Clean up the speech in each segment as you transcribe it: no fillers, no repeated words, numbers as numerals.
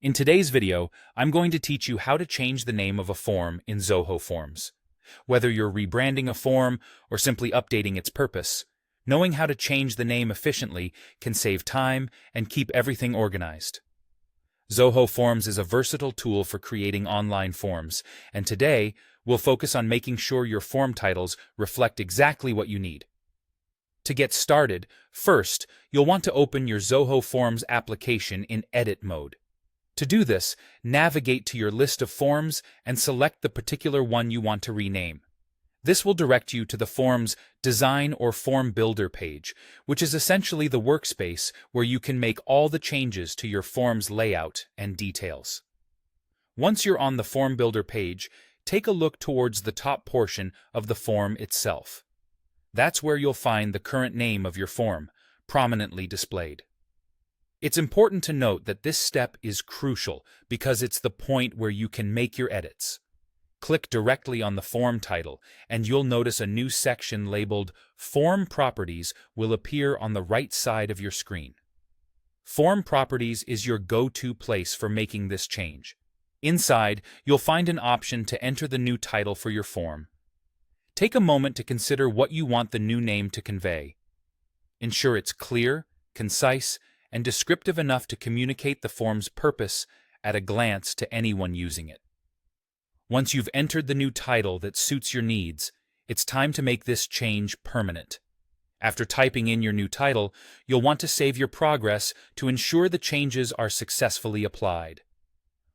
In today's video, I'm going to teach you how to change the name of a form in Zoho Forms. Whether you're rebranding a form or simply updating its purpose, knowing how to change the name efficiently can save time and keep everything organized. Zoho Forms is a versatile tool for creating online forms, and today we'll focus on making sure your form titles reflect exactly what you need. To get started, first, you'll want to open your Zoho Forms application in edit mode. To do this, navigate to your list of forms and select the particular one you want to rename. This will direct you to the form's Design or Form Builder page, which is essentially the workspace where you can make all the changes to your form's layout and details. Once you're on the Form Builder page, take a look towards the top portion of the form itself. That's where you'll find the current name of your form, prominently displayed. It's important to note that this step is crucial because it's the point where you can make your edits. Click directly on the form title, and you'll notice a new section labeled Form Properties will appear on the right side of your screen. Form Properties is your go-to place for making this change. Inside, you'll find an option to enter the new title for your form. Take a moment to consider what you want the new name to convey. Ensure it's clear, concise, and descriptive enough to communicate the form's purpose at a glance to anyone using it. Once you've entered the new title that suits your needs, it's time to make this change permanent. After typing in your new title, you'll want to save your progress to ensure the changes are successfully applied.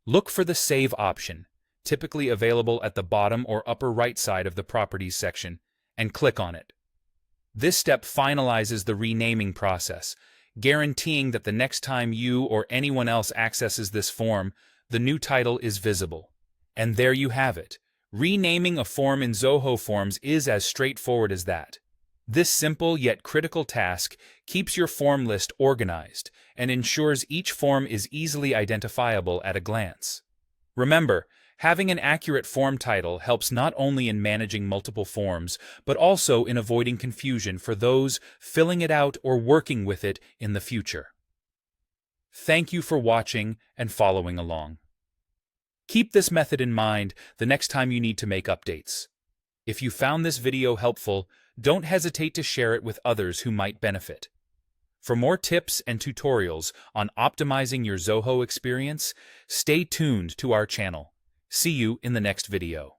Look for the Save option, typically available at the bottom or upper right side of the Properties section, and click on it. This step finalizes the renaming process, guaranteeing that the next time you or anyone else accesses this form, the new title is visible. And there you have it. Renaming a form in Zoho Forms is as straightforward as that. This simple yet critical task keeps your form list organized and ensures each form is easily identifiable at a glance. Remember, having an accurate form title helps not only in managing multiple forms, but also in avoiding confusion for those filling it out or working with it in the future. Thank you for watching and following along. Keep this method in mind the next time you need to make updates. If you found this video helpful, don't hesitate to share it with others who might benefit. For more tips and tutorials on optimizing your Zoho experience, stay tuned to our channel. See you in the next video.